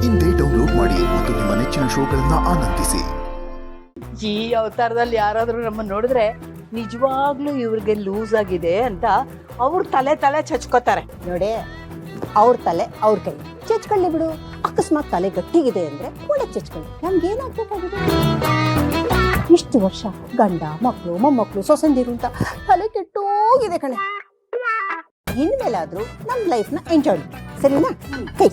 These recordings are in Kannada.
ಇಂದೇ ಡೌನ್ಲೋಡ್ ಮಾಡಿ ಮತ್ತು ನಿಮ್ಮ ನೆಚ್ಚಿನ ಶೋಗಳನ್ನ ಆನಂದಿಸಿ. ಈ ಅವತಾರದಲ್ಲಿ ಯಾರಾದರೂ ನಮ್ಮನ್ನು ನೋಡಿದ್ರೆ ನಿಜವಾಗ್ಲೂ ಇವ್ರಿಗೆ ಲೂಸ್ ಆಗಿದೆ ಅಂತ ಅವ್ರ ತಲೆ ಚಚ್ಕೋತಾರೆ. ನೋಡಿ, ಅವ್ರ ತಲೆ ಅವ್ರ ಕೈ ಚಚ್ಕೊಳ್ಳಿ ಬಿಡು. ಅಕಸ್ಮಾತ್ ತಲೆ ಗಟ್ಟಿಗಿದೆ ಅಂದ್ರೆ ಒಳ್ಳೆ ಚಚ್ಕೊಳ್ಳಿ. ನಮ್ಗೇನಾಗ್ಬೇಕಾಗಿದೆ? ಇಷ್ಟು ವರ್ಷ ಗಂಡ ಮಕ್ಕಳು ಮೊಮ್ಮಕ್ಕಳು ಸೊಸಂದಿರು ಅಂತ ತಲೆ ಕೆಟ್ಟೋಗಿದೆ ಕಣೆ. ಇನ್ಮೇಲಾದ್ರೂ ನಮ್ಮ ಲೈಫ್ನ ಎಂಜಾಯ್ ಮಾಡಿ, ಸರಿನಾ? ಕೈ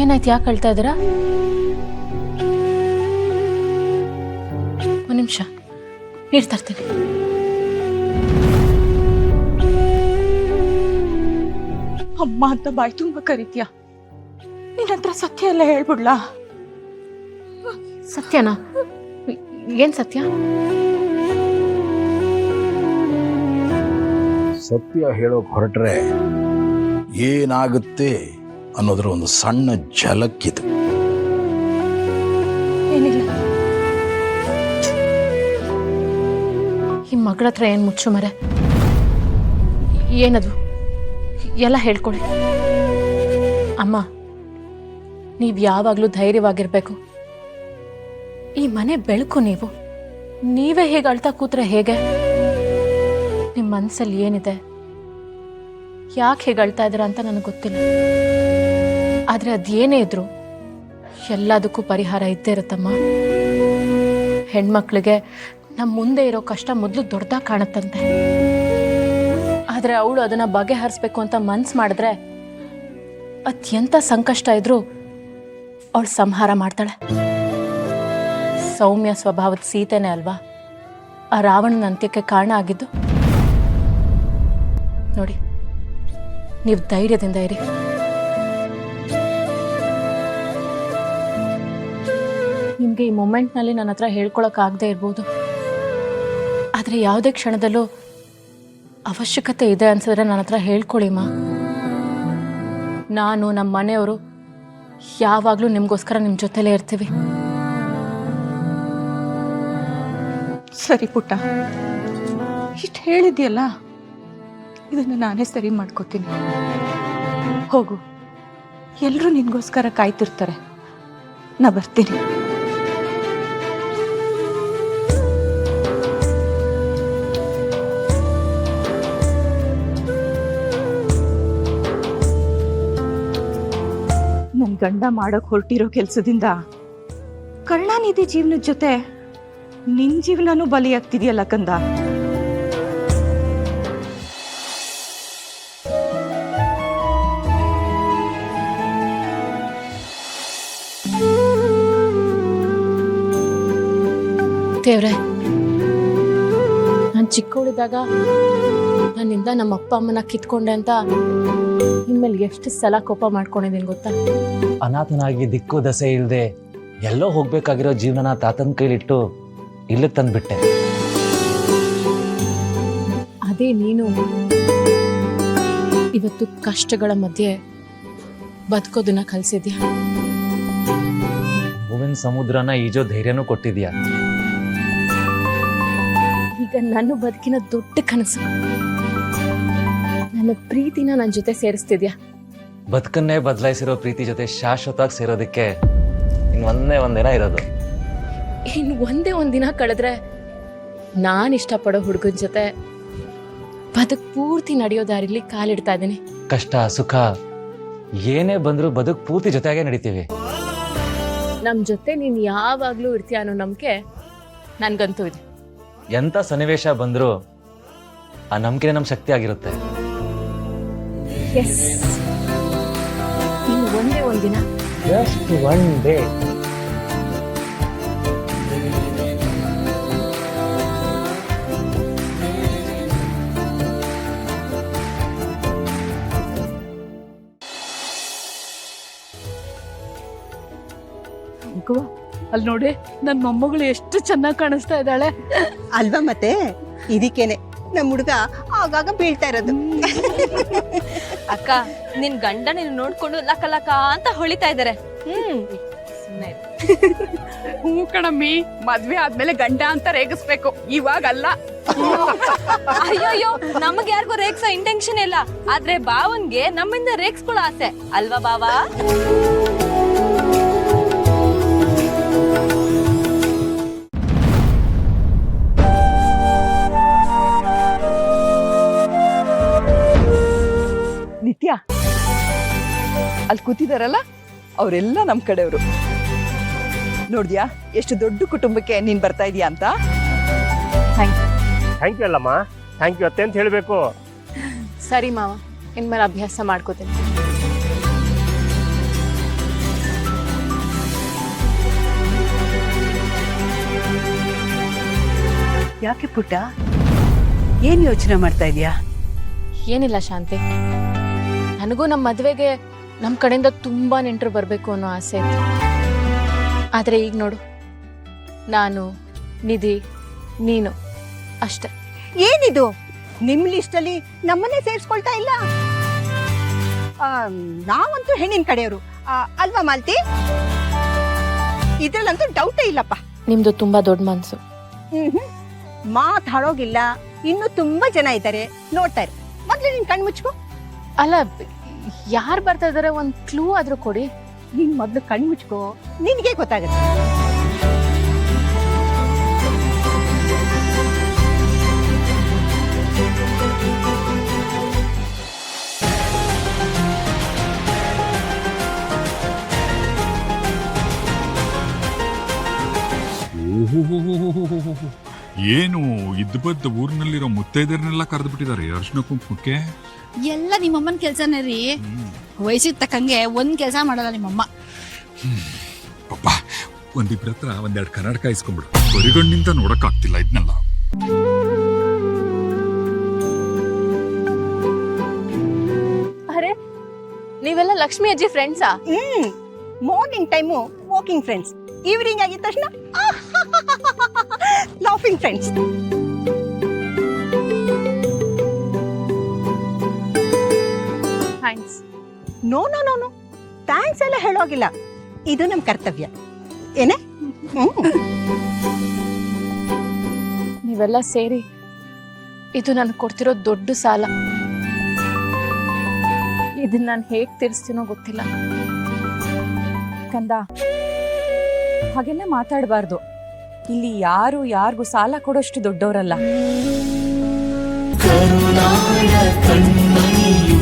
ಏನಾಯ್ತು? ಯಾಕೆ ಅಳ್ತಾ ಇದ್ದೀರಾ? ಒಂದು ನಿಮಿಷ ನೀರು ತರ್ತೀನಿ. ಅಮ್ಮ ಅಂತ ಬಾಯ್ ತುಂಬ ಕರಿತೀಯ. ನಿನ್ನ ಹತ್ರ ಸತ್ಯ ಎಲ್ಲ ಹೇಳ್ಬಿಡ್ಲಾ? ಸತ್ಯನಾ? ಏನ್ ಸತ್ಯ? ಸತ್ಯ ಹೇಳೋಕೆ ಹೊರಟ್ರೆ ಏನಾಗುತ್ತೆ ಅನ್ನೋದ್ರ ಒಂದು ಸಣ್ಣ ಝಲಕ್ಕಿದು. ಏನಿಲ್ಲ. ಈ ಮಗಳ ಹತ್ರ ಏನು ಮುಚ್ಚು ಮರೆ? ಏನದು? ಎಲ್ಲ ಹೇಳ್ಕೊಡಿ. ಅಮ್ಮ, ನೀವು ಯಾವಾಗಲೂ ಧೈರ್ಯವಾಗಿರ್ಬೇಕು. ಈ ಮನೆ ಬೆಳಕು ನೀವು. ನೀವೇ ಹೇಗೆ ಅಳ್ತಾ ಕೂತ್ರೆ ಹೇಗೆ? ನಿಮ್ಮ ಮನಸ್ಸಲ್ಲಿ ಏನಿದೆ, ಯಾಕೆ ಹೇಗೆ ಅಳ್ತಾ ಇದ್ದೀರಾ ಅಂತ ನನಗೆ ಗೊತ್ತಿಲ್ಲ. ಆದರೆ ಅದೇನೇ ಇದ್ರು ಎಲ್ಲದಕ್ಕೂ ಪರಿಹಾರ ಇದ್ದೇ ಇರುತ್ತಮ್ಮ. ಹೆಣ್ಮಕ್ಳಿಗೆ ನಮ್ಮ ಮುಂದೆ ಇರೋ ಕಷ್ಟ ಮೊದಲು ದೊಡ್ಡದಾಗಿ ಕಾಣುತ್ತಂತೆ. ಆದರೆ ಅವಳು ಅದನ್ನು ಬಗೆಹರಿಸ್ಬೇಕು ಅಂತ ಮನ್ಸು ಮಾಡಿದ್ರೆ ಅತ್ಯಂತ ಸಂಕಷ್ಟ ಇದ್ರೂ ಅವಳು ಸಂಹಾರ ಮಾಡ್ತಾಳೆ. ಸೌಮ್ಯ ಸ್ವಭಾವದ ಸೀತೆನೇ ಅಲ್ವಾ ಆ ರಾವಣನ ಅಂತ್ಯಕ್ಕೆ ಕಾರಣ ಆಗಿದ್ದು. ನೋಡಿ, ನೀವು ಧೈರ್ಯದಿಂದ ಇರಿ. ನಿಮಗೆ ಈ ಮೊಮೆಂಟ್ನಲ್ಲಿ ನನ್ನ ಹತ್ರ ಹೇಳ್ಕೊಳಕ್ಕಾಗದೇ ಇರ್ಬೋದು, ಆದರೆ ಯಾವುದೇ ಕ್ಷಣದಲ್ಲೂ ಅವಶ್ಯಕತೆ ಇದೆ ಅನ್ಸಿದ್ರೆ ನನ್ನ ಹತ್ರ ಹೇಳ್ಕೊಳ್ಳಿಮ್ಮ. ನಾನು ನಮ್ಮ ಮನೆಯವರು ಯಾವಾಗಲೂ ನಿಮಗೋಸ್ಕರ ನಿಮ್ಮ ಜೊತೆಲೇ ಇರ್ತೀವಿ. ಸರಿ ಪುಟ್ಟ, ಇಷ್ಟು ಹೇಳಿದ್ಯಲ್ಲ, ಇದನ್ನು ನಾನೇ ಸರಿ ಮಾಡ್ಕೋತೀನಿ. ಹೋಗು, ಎಲ್ಲರೂ ನಿನ್ಗೋಸ್ಕರ ಕಾಯ್ತಿರ್ತಾರೆ. ನಾ ಬರ್ತೀನಿ. ನನ್ ಗಂಡ ಮಾಡಕ್ ಹೊರಟಿರೋ ಕೆಲ್ಸದಿಂದ ಕರುಣಾನಿಧಿ ಜೀವನದ ಜೊತೆ ನಿನ್ ಜೀವನನೂ ಬಲಿಯಾಗ್ತಿದ್ಯಲ್ಲ ಕಂದ. ದೇವ್ರೆ, ನಾನು ಚಿಕ್ಕವಳಿದ್ದಾಗ ನನ್ನಿಂದ ನಮ್ಮ ಅಪ್ಪ ಅಮ್ಮನ ಕಿತ್ಕೊಂಡೆ ಅಂತ ನಿಮ್ಮಲ್ಲಿ ಎಷ್ಟು ಸಲ ಕೋಪ ಮಾಡ್ಕೊಂಡಿದ್ದೀನಿ ಗೊತ್ತಾ? ಅನಾಥನಾಗಿ ದಿಕ್ಕು ದಸೆ ಇಲ್ಲದೆ ಎಲ್ಲೋ ಹೋಗ್ಬೇಕಾಗಿರೋ ಜೀವನನ ತಾತನ ಕೈಲಿಟ್ಟು ಇಲ್ಲಿಗೆ ತಂದ್ಬಿಟ್ಟೆ. ಅದೇ ನೀನು ಇವತ್ತು ಕಷ್ಟಗಳ ಮಧ್ಯೆ ಬದುಕೋದನ್ನ ಕಲಿಸಿದ್ಯಾ. ಹೂವಿನ ಸಮುದ್ರನ ಈಜೋ ಧೈರ್ಯನೂ ಕೊಟ್ಟಿದ್ಯಾ. ಈಗ ನನ್ನ ಬದುಕಿನ ದೊಡ್ಡ ಕನಸು ನನ್ನ ಪ್ರೀತಿನ ನನ್ನ ಜೊತೆ ಸೇರಿಸ್ತಿದ್ಯಾ. ಬದುಕನ್ನೇ ಬದಲಾಯಿಸಿರೋ ಪ್ರೀತಿ ಜೊತೆ ಶಾಶ್ವತವಾಗಿ ಸೇರೋದಕ್ಕೆ ಒಂದೇ ಒಂದಿನ ಇರೋದು. ಇನ್ನು ಒಂದೇ ಒಂದಿನ ಕಳೆದ್ರೆ ನಾನು ಇಷ್ಟಪಡೋ ಹುಡುಗನ ಜೊತೆ ಬದುಕು ಪೂರ್ತಿ ನಡೆಯೋ ದಾರಿಲಿ ಕಾಲಿಡ್ತಾ ಇದ್ದೀನಿ. ಕಷ್ಟ ಸುಖ ಏನೇ ಬಂದರೂ ಬದುಕು ಪೂರ್ತಿ ಜೊತೆಯಾಗೆ ನಡೀತೀವಿ. ನಮ್ಮ ಜೊತೆ ನೀನು ಯಾವಾಗಲೂ ಇರ್ತೀಯ ಅನ್ನೋ ನಂಬಿಕೆ ನನ್ಗಂತೂ ಇದೆ. ಎಂಥ ಸನ್ನಿವೇಶ ಬಂದರೂ ಆ ನಂಬಿಕೆ ನಮ್ಮ ಶಕ್ತಿ ಆಗಿರುತ್ತೆ. ಎಸ್, ಇನ್ನು ಒಂದೇ ಒಂದಿನ, ಜಸ್ಟ್ ಒನ್ ಡೇ. ಅಲ್ಲಿ ನೋಡಿ ನನ್ನ ಮೊಮ್ಮಗಳು ಎಷ್ಟು ಚೆನ್ನಾಗಿ ಕಾಣಿಸ್ತಾ ಇದ್ದಾಳೆ. ಅಲ್ವಾ ಮತ್ತೆ ಇದಕ್ಕೇನೆ ನಮ್ಮ ಹುಡುಗ ಆಗಾಗ ಬೀಳ್ತಾ ಇರೋದು. ಅಕ್ಕ ನಿನ್ ಗಂಡ ನೀನು ನೋಡ್ಕೊಂಡು ಲಕ ಲಕ ಅಂತ ಹೊಳಿತಾ ಇದಾರೆ. ಸುಮ್ಮನೆ ಹ್ಞೂ ಕಣಮ್ಮಿ, ಮದ್ವೆ ಆದ್ಮೇಲೆ ಗಂಡ ಅಂತ ರೇಗಿಸ್ಬೇಕು, ಇವಾಗಲ್ಲ. ಅಯ್ಯೋಯ್ಯೋ ನಮಗ್ ಯಾರಿಗೂ ರೇಗ್ಸೋ ಇಂಟೆನ್ಷನ್ ಇಲ್ಲ, ಆದ್ರೆ ಬಾವನ್ಗೆ ನಮ್ಮಿಂದ ರೇಗ್ಸ್ಕೊಳ್ಳೋ ಆಸೆ ಅಲ್ವಾ ಬಾವ? ನಿತ್ಯ ಅಲ್ಲಿ ಕೂತಿದಾರಲ್ಲ ಅವರೆಲ್ಲ ನಮ್ ಕಡೆಯವರು. ನೋಡ್ದ್ಯಾ ಎಷ್ಟು ದೊಡ್ಡ ಕುಟುಂಬಕ್ಕೆ ನೀನ್ ಬರ್ತಾ ಇದೀಯಾ ಅಂತ. ಥ್ಯಾಂಕ್ ಯು ಅಲ್ಲಮ್ಮ, ಥ್ಯಾಂಕ್ ಯು ಅತ್ತೆ ಅಂತ ಹೇಳಬೇಕು. ಸರಿ ಮಾವ, ಇನ್ಮೇಲೆ ಅಭ್ಯಾಸ ಮಾಡ್ಕೋತೀನಿ. ಯಾಕೆ ಪುಟ್ಟ, ಏನ್ ಯೋಚನೆ ಮಾಡ್ತಾ ಇದೀಯಾ? ಏನಿಲ್ಲ ಶಾಂತಿ, ನನಗೂ ನಮ್ಮ ಮದುವೆಗೆ ನಮ್ಮ ಕಡೆಯಿಂದ ತುಂಬಾ ನೆಂಟರು ಬರಬೇಕು ಅನ್ನೋ ಆಸೆ ಇತ್ತು. ಆದರೆ ಈಗ ನೋಡು, ನಾನು, ನಿಧಿ, ನೀನು ಅಷ್ಟೆ. ಏನಿದು ನಿಮ್ ಲಿಸ್ಟಲ್ಲಿ ನಮ್ಮನ್ನೇ ಸೇರಿಸ್ಕೊಳ್ತಾ ಇಲ್ಲ? ನಾವಂತೂ ಹೆಣ್ಣಿನ ಕಡೆಯವರು ಅಲ್ವಾ ಮಾಲ್ತಿ? ಇದ್ರಲ್ಲಂತೂ ಡೌಟೇ ಇಲ್ಲಪ್ಪ. ನಿಮ್ದು ತುಂಬಾ ದೊಡ್ಡ ಮನ್ಸು. ಮಾತಾಡೋಗಿಲ್ಲ, ಇನ್ನು ತುಂಬಾ ಜನ ಇದ್ದಾರೆ, ನೋಡ್ತಾ ಇರು. ಮೊದ್ಲು ನಿನ್ ಕಣ್ ಮುಚ್ಕೋ. ಅಲ್ಲ, ಯಾರು ಬರ್ತಾ ಇದಾರೆ ಒಂದ್ ಕ್ಲೂ ಆದ್ರೂ ಕೊಡಿ. ನೀನ್ ಮೊದ್ಲು ಕಣ್ ಮುಚ್ಕೋ, ನಿನ್ಗೆ ಗೊತ್ತಾಗುತ್ತೆ. ಏನು ಇದ್ಬದ್ದ ಊರಿನಲ್ಲಿರೋ ಮುತ್ತೈದರನ್ನೆಲ್ಲ ಕರೆದು ಬಿಟ್ಟಿದ್ದಾರೆ ಅರ್ಶಿನ ಕುಂಕುಮಕ್ಕೆ. ಎಲ್ಲ ನಿಮ್ಮಮ್ಮನ ಕೆಲ್ಸನೇ ರೀ. ವಯಸ್ಸಿಗೆ ತಕ್ಕಂಗೆ ಒಂದ್ ಕೆಲ್ಸ ಮಾಡಲ್ಲ ನಿಮ್ಮಮ್ಮ. ಪಪ್ಪ ಒಂದಿಬ್ರ ಹತ್ರ ಒಂದೆರಡು ಕನ್ನಡಕ ಇಸ್ಕೊಂಡ್ಬಿಡು, ಬರಿಗಣ್ಣಿಂದ ನೋಡಕ್ ಆಗ್ತಿಲ್ಲ ಇದನ್ನೆಲ್ಲ. ಅರೆ, ನೀವೆಲ್ಲ ಲಕ್ಷ್ಮಿ ಅಜ್ಜಿ ಫ್ರೆಂಡ್ಸಾ? Morning time walking friends, evening ಆಗಿದ ತಕ್ಷಣ laughing friends. Thanks. No no no no, thanks ಎಲ್ಲ ಹೇಳೋಗಿಲ್ಲ, ಇದು ನಮ್ ಕರ್ತವ್ಯ ಏನೇ. ನೀವೆಲ್ಲ ಸೇರಿ ಇದು ನನ್ಗೆ ಕೊಡ್ತಿರೋ ದೊಡ್ಡ ಸಾಲ. ಇದನ್ನ ನಾನು ಹೇಗ್ ತೀರಿಸ್ತೀನೋ ಗೊತ್ತಿಲ್ಲ. ಕಂದ, ಹಾಗೆಲ್ಲ ಮಾತಾಡಬಾರ್ದು. ಇಲ್ಲಿ ಯಾರು ಯಾರಿಗೂ ಸಾಲ ಕೊಡೋಷ್ಟು ದೊಡ್ಡವರಲ್ಲ. ಕರುಣಾಳ ಕಣ್ಮಣಿಯು